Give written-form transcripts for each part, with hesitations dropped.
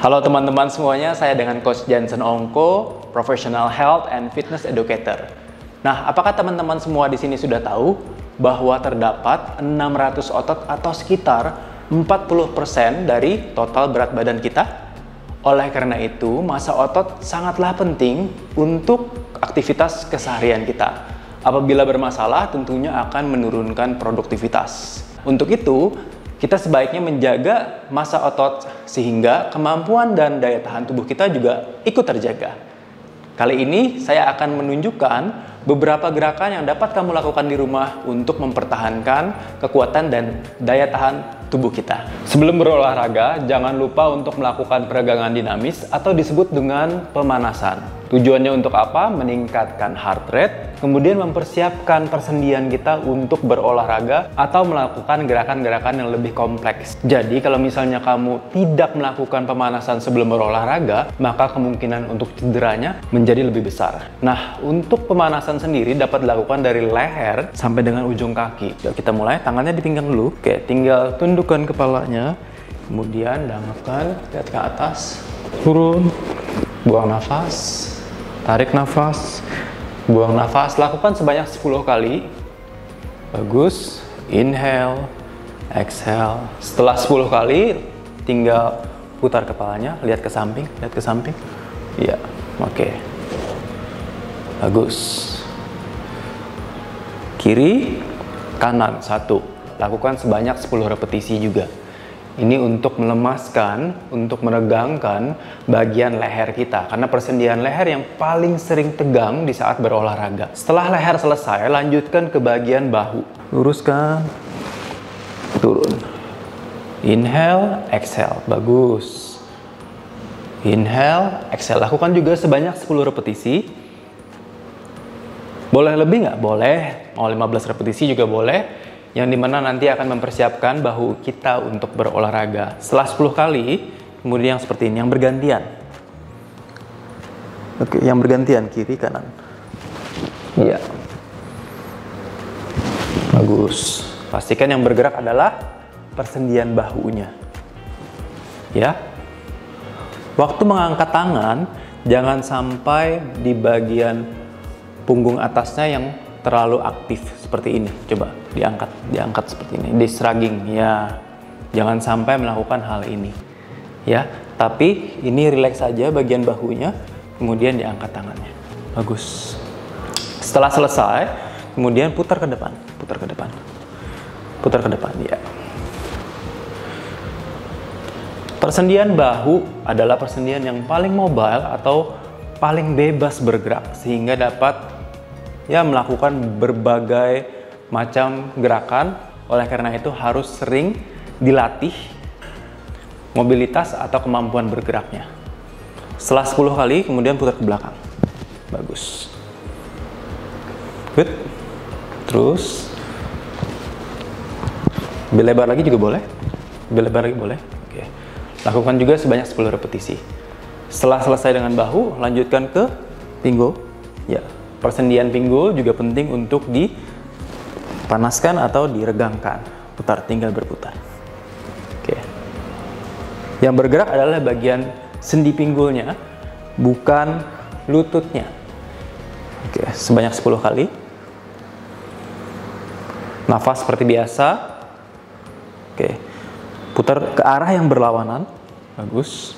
Halo teman-teman semuanya, saya dengan Coach Jansen Ongko, Professional Health and Fitness Educator. Nah, apakah teman-teman semua di sini sudah tahu bahwa terdapat 600 otot atau sekitar 40% dari total berat badan kita? Oleh karena itu, massa otot sangatlah penting untuk aktivitas keseharian kita. Apabila bermasalah, tentunya akan menurunkan produktivitas. Untuk itu, kita sebaiknya menjaga massa otot sehingga kemampuan dan daya tahan tubuh kita juga ikut terjaga. Kali ini saya akan menunjukkan beberapa gerakan yang dapat kamu lakukan di rumah untuk mempertahankan kekuatan dan daya tahan tubuh kita. Sebelum berolahraga, jangan lupa untuk melakukan peregangan dinamis atau disebut dengan pemanasan. Tujuannya untuk apa? Meningkatkan heart rate, kemudian mempersiapkan persendian kita untuk berolahraga atau melakukan gerakan-gerakan yang lebih kompleks. Jadi kalau misalnya kamu tidak melakukan pemanasan sebelum berolahraga, maka kemungkinan untuk cederanya menjadi lebih besar. Nah, untuk pemanasan sendiri dapat dilakukan dari leher sampai dengan ujung kaki. Yuk kita mulai, tangannya di pinggang dulu. Oke, tinggal tundukkan kepalanya, kemudian dangapkan, lihat ke atas, turun, buang nafas. Tarik nafas, buang nafas, lakukan sebanyak 10 kali. Bagus. Inhale, exhale. Setelah 10 kali, tinggal putar kepalanya, lihat ke samping, lihat ke samping. Iya, oke. Bagus. Kiri, kanan, 1. Lakukan sebanyak 10 repetisi juga. Ini untuk melemaskan, untuk meregangkan bagian leher kita. Karena persendian leher yang paling sering tegang di saat berolahraga. Setelah leher selesai, lanjutkan ke bagian bahu. Luruskan, turun. Inhale, exhale. Bagus. Inhale, exhale. Lakukan juga sebanyak 10 repetisi. Boleh lebih nggak? Boleh. Mau 15 repetisi juga boleh. Yang dimana nanti akan mempersiapkan bahu kita untuk berolahraga. Setelah 10 kali, kemudian yang seperti ini, yang bergantian. Oke, yang bergantian, kiri, kanan. Iya. Bagus. Pastikan yang bergerak adalah persendian bahunya. Ya. Waktu mengangkat tangan, jangan sampai di bagian punggung atasnya yang terlalu aktif seperti ini. Coba diangkat seperti ini, di shrugging ya. Jangan sampai melakukan hal ini. Ya, tapi ini rileks saja bagian bahunya, kemudian diangkat tangannya. Bagus. Setelah selesai, kemudian putar ke depan, putar ke depan. Putar ke depan ya. Persendian bahu adalah persendian yang paling mobile atau paling bebas bergerak sehingga dapat melakukan berbagai macam gerakan. Oleh karena itu harus sering dilatih mobilitas atau kemampuan bergeraknya. Setelah 10 kali kemudian putar ke belakang. Bagus. Good. Terus lebih lebar lagi juga boleh. Lebih lebar lagi boleh. Oke. Lakukan juga sebanyak 10 repetisi. Setelah selesai dengan bahu, lanjutkan ke pinggul. Ya. Persendian pinggul juga penting untuk dipanaskan atau diregangkan. Putar, tinggal berputar. Oke. Yang bergerak adalah bagian sendi pinggulnya, bukan lututnya. Oke, sebanyak 10 kali. Nafas seperti biasa. Oke. Putar ke arah yang berlawanan. Bagus.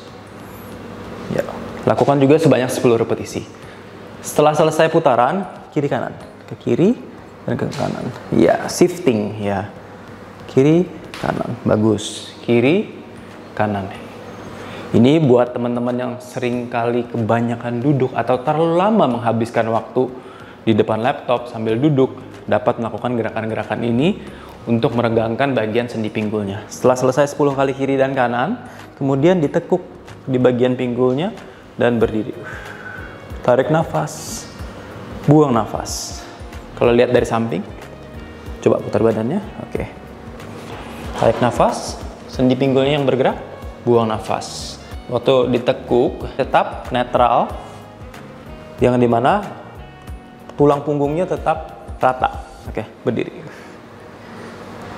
Ya. Lakukan juga sebanyak 10 repetisi. Setelah selesai putaran, kiri kanan, ke kiri dan ke kanan. Ya, shifting ya. Kiri kanan, bagus. Kiri kanan. Ini buat teman-teman yang sering kali kebanyakan duduk atau terlalu lama menghabiskan waktu di depan laptop sambil duduk, dapat melakukan gerakan-gerakan ini untuk meregangkan bagian sendi pinggulnya. Setelah selesai 10 kali kiri dan kanan, kemudian ditekuk di bagian pinggulnya dan berdiri. Tarik nafas, buang nafas. Kalau lihat dari samping, coba putar badannya. Oke. Tarik nafas, sendi pinggulnya yang bergerak, buang nafas. Waktu ditekuk, tetap netral, yang dimana tulang punggungnya tetap rata. Oke, berdiri.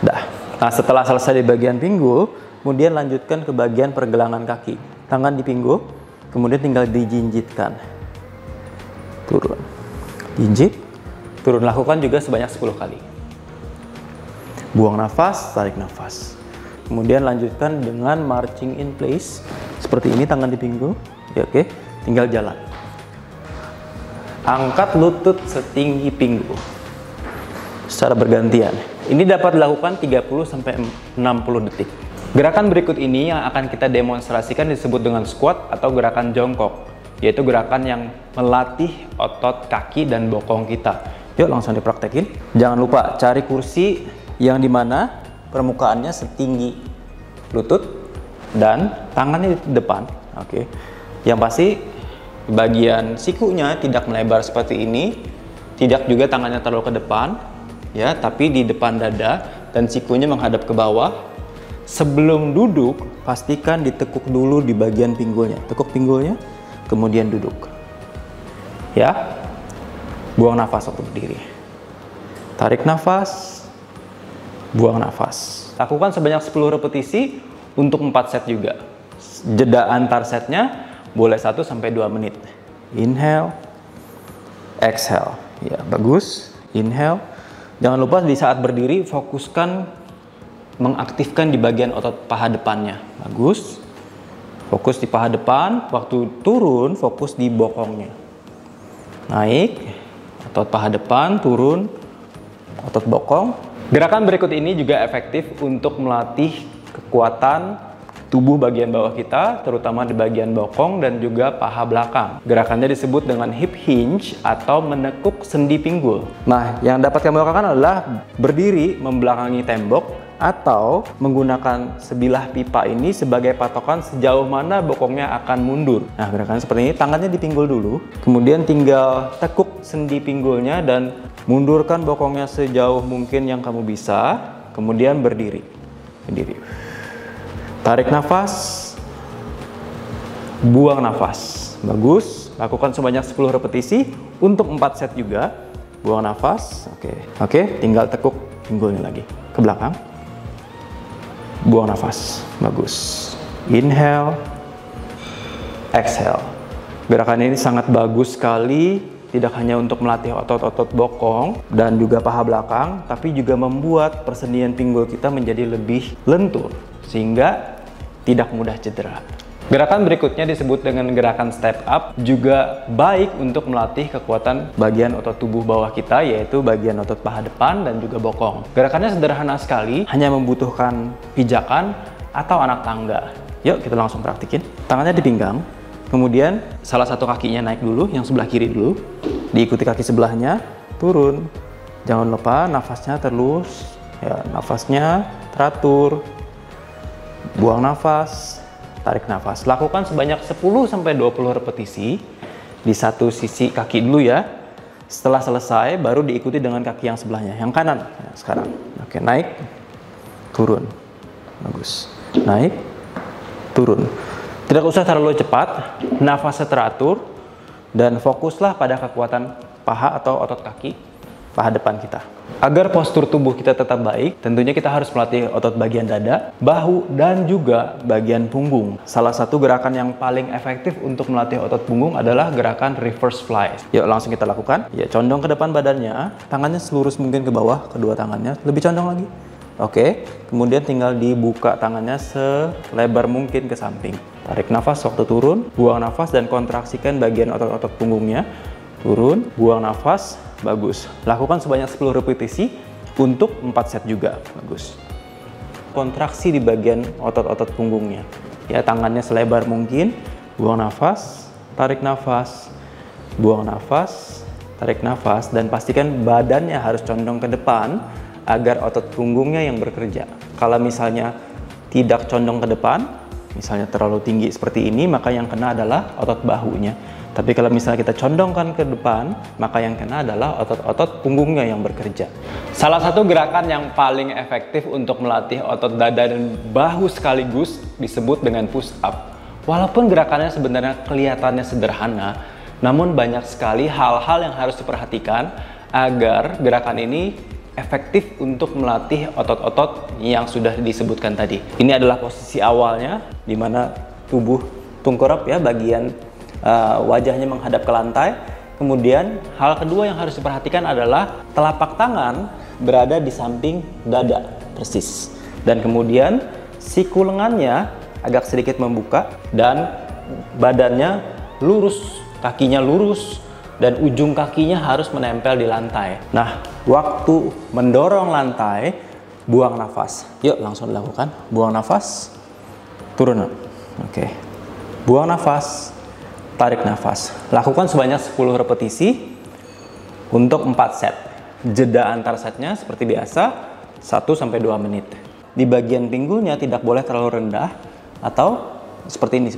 Dah. Nah, setelah selesai di bagian pinggul, kemudian lanjutkan ke bagian pergelangan kaki. tangan di pinggul, kemudian tinggal dijinjitkan. Turun. Jinjit, turun. Lakukan juga sebanyak 10 kali. Buang nafas, tarik nafas. Kemudian lanjutkan dengan marching in place. Seperti ini, tangan di pinggul. Ya, oke. Tinggal jalan. Angkat lutut setinggi pinggul secara bergantian. Ini dapat dilakukan 30-60 detik. Gerakan berikut ini yang akan kita demonstrasikan disebut dengan squat atau gerakan jongkok, yaitu gerakan yang melatih otot kaki dan bokong kita. Yuk langsung dipraktekin. Jangan lupa cari kursi yang dimana permukaannya setinggi lutut dan tangannya di depan. Oke. Yang pasti bagian sikunya tidak melebar seperti ini, tidak juga tangannya terlalu ke depan, ya, tapi di depan dada dan sikunya menghadap ke bawah. Sebelum duduk, pastikan ditekuk dulu di bagian pinggulnya. Tekuk pinggulnya, kemudian duduk. Ya, buang nafas waktu berdiri. Tarik nafas, buang nafas. Lakukan sebanyak 10 repetisi untuk 4 set juga. Jeda antar setnya boleh 1-2 menit. Inhale, exhale. Ya, bagus. Inhale. Jangan lupa di saat berdiri fokuskan mengaktifkan di bagian otot paha depannya. Bagus. Fokus di paha depan. Waktu turun fokus di bokongnya. Naik, otot paha depan, turun, otot bokong. Gerakan berikut ini juga efektif untuk melatih kekuatan tubuh bagian bawah kita, terutama di bagian bokong dan juga paha belakang. Gerakannya disebut dengan hip hinge atau menekuk sendi pinggul. Nah, yang dapat kamu lakukan adalah berdiri membelakangi tembok atau menggunakan sebilah pipa ini sebagai patokan sejauh mana bokongnya akan mundur. Nah, gerakannya seperti ini. Tangannya di pinggul dulu, kemudian tinggal tekuk sendi pinggulnya dan mundurkan bokongnya sejauh mungkin yang kamu bisa, kemudian berdiri. Berdiri. Tarik nafas, buang nafas. Bagus. Lakukan sebanyak 10 repetisi untuk 4 set juga. Buang nafas. Oke, tinggal tekuk pinggulnya lagi ke belakang. Buang nafas. Bagus. Inhale, exhale. Gerakan ini sangat bagus sekali, tidak hanya untuk melatih otot-otot bokong dan juga paha belakang, tapi juga membuat persendian pinggul kita menjadi lebih lentur sehingga tidak mudah cedera. Gerakan berikutnya disebut dengan gerakan step up, juga baik untuk melatih kekuatan bagian otot tubuh bawah kita, yaitu bagian otot paha depan dan juga bokong. Gerakannya sederhana sekali, hanya membutuhkan pijakan atau anak tangga. Yuk kita langsung praktikin. Tangannya di pinggang, kemudian salah satu kakinya naik dulu, yang sebelah kiri dulu, diikuti kaki sebelahnya, turun. Jangan lupa nafasnya terus, ya, nafasnya teratur. Buang nafas, tarik nafas. Lakukan sebanyak 10-20 repetisi di satu sisi kaki dulu ya. Setelah selesai, baru diikuti dengan kaki yang sebelahnya, yang kanan. Nah, sekarang, oke, naik, turun. Bagus. Naik, turun. Tidak usah terlalu cepat, nafasnya teratur, dan fokuslah pada kekuatan paha atau otot kaki, paha depan kita. Agar postur tubuh kita tetap baik, tentunya kita harus melatih otot bagian dada, bahu, dan juga bagian punggung. Salah satu gerakan yang paling efektif untuk melatih otot punggung adalah gerakan reverse fly. Yuk langsung kita lakukan. Ya, condong ke depan badannya, tangannya selurus mungkin ke bawah, kedua tangannya, lebih condong lagi. Oke, kemudian tinggal dibuka tangannya selebar mungkin ke samping. Tarik nafas waktu turun, buang nafas dan kontraksikan bagian otot-otot punggungnya. Turun, buang nafas, bagus. Lakukan sebanyak 10 repetisi untuk 4 set juga, bagus. Kontraksi di bagian otot-otot punggungnya. Ya, tangannya selebar mungkin, buang nafas, tarik nafas, buang nafas, tarik nafas, dan pastikan badannya harus condong ke depan agar otot punggungnya yang bekerja. Kalau misalnya tidak condong ke depan, misalnya terlalu tinggi seperti ini, maka yang kena adalah otot bahunya. Tapi kalau misalnya kita condongkan ke depan, maka yang kena adalah otot-otot punggungnya yang bekerja. Salah satu gerakan yang paling efektif untuk melatih otot dada dan bahu sekaligus disebut dengan push up. Walaupun gerakannya sebenarnya kelihatannya sederhana, namun banyak sekali hal-hal yang harus diperhatikan agar gerakan ini efektif untuk melatih otot-otot yang sudah disebutkan tadi. Ini adalah posisi awalnya di mana tubuh tengkurap ya, bagian wajahnya menghadap ke lantai. Kemudian hal kedua yang harus diperhatikan adalah telapak tangan berada di samping dada persis. Dan kemudian siku lengannya agak sedikit membuka dan badannya lurus, kakinya lurus, dan ujung kakinya harus menempel di lantai. Nah, waktu mendorong lantai, buang nafas. Yuk langsung dilakukan. Buang nafas, turun. Oke. Buang nafas, tarik nafas. Lakukan sebanyak 10 repetisi untuk 4 set. Jeda antar setnya seperti biasa 1-2 menit. Di bagian pinggulnya tidak boleh terlalu rendah atau seperti ini.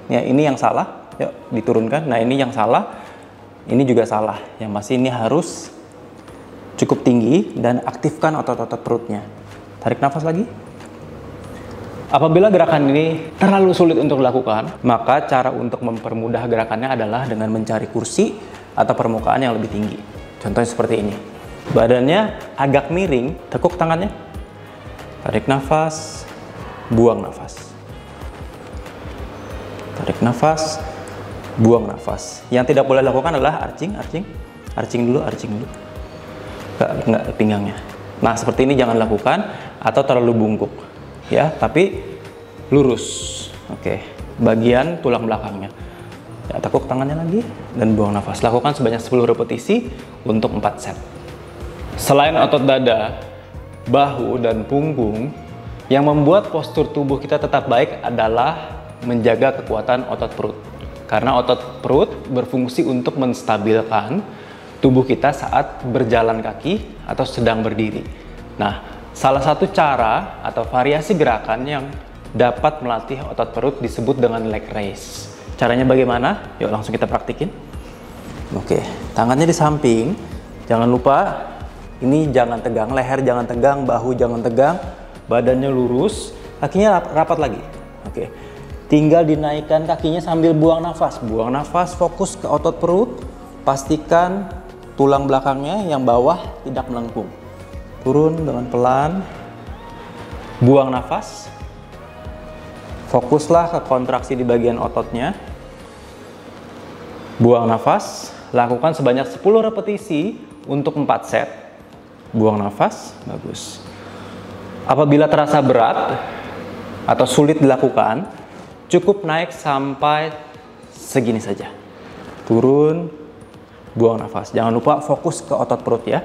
Ya, ini yang salah. Yuk diturunkan. Nah, ini yang salah. Ini juga salah. Yang masih ini harus cukup tinggi dan aktifkan otot-otot perutnya. Tarik nafas lagi. Apabila gerakan ini terlalu sulit untuk dilakukan, maka cara untuk mempermudah gerakannya adalah dengan mencari kursi atau permukaan yang lebih tinggi. Contohnya seperti ini. Badannya agak miring, tekuk tangannya. Tarik nafas, buang nafas. Tarik nafas, buang nafas. Yang tidak boleh dilakukan adalah arching dulu. Enggak pinggangnya. Nah, seperti ini jangan lakukan, atau terlalu bungkuk. Ya, tapi lurus. Oke, bagian tulang belakangnya. Ya, tekuk tangannya lagi dan buang nafas. Lakukan sebanyak 10 repetisi untuk 4 set. Selain otot dada, bahu dan punggung, yang membuat postur tubuh kita tetap baik adalah menjaga kekuatan otot perut. Karena otot perut berfungsi untuk menstabilkan tubuh kita saat berjalan kaki atau sedang berdiri. Nah, salah satu cara atau variasi gerakan yang dapat melatih otot perut disebut dengan leg raise. Caranya bagaimana? Yuk langsung kita praktikin. Oke, tangannya di samping. Jangan lupa, ini jangan tegang, leher jangan tegang, bahu jangan tegang, badannya lurus, kakinya rapat lagi. Oke, tinggal dinaikkan kakinya sambil buang nafas. Buang nafas, fokus ke otot perut, pastikan tulang belakangnya yang bawah tidak melengkung. Turun dengan pelan, buang nafas, fokuslah ke kontraksi di bagian ototnya, buang nafas, lakukan sebanyak 10 repetisi untuk 4 set, buang nafas, bagus. Apabila terasa berat atau sulit dilakukan, cukup naik sampai segini saja, turun, buang nafas. Jangan lupa fokus ke otot perut ya.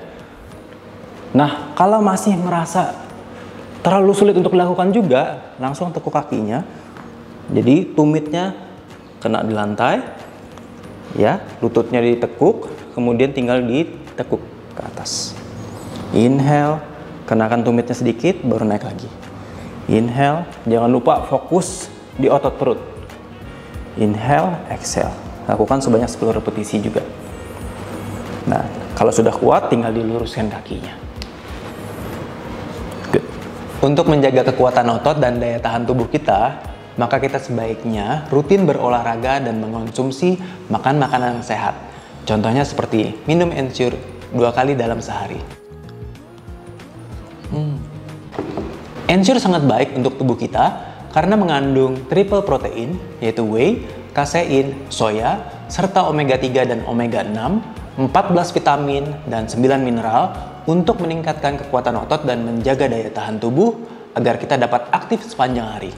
Nah, kalau masih merasa terlalu sulit untuk dilakukan juga, langsung tekuk kakinya. Jadi tumitnya kena di lantai, ya, lututnya ditekuk, kemudian tinggal ditekuk ke atas. Inhale, kenakan tumitnya sedikit, baru naik lagi. Inhale, jangan lupa fokus di otot perut. Inhale, exhale. Lakukan sebanyak 10 repetisi juga. Nah, kalau sudah kuat, tinggal diluruskan kakinya. Untuk menjaga kekuatan otot dan daya tahan tubuh kita, maka kita sebaiknya rutin berolahraga dan mengonsumsi makan makanan yang sehat. Contohnya seperti minum Ensure 2 kali dalam sehari. Ensure sangat baik untuk tubuh kita karena mengandung triple protein, yaitu whey, kasein, soya, serta omega 3 dan omega 6, 14 vitamin, dan 9 mineral untuk meningkatkan kekuatan otot dan menjaga daya tahan tubuh agar kita dapat aktif sepanjang hari.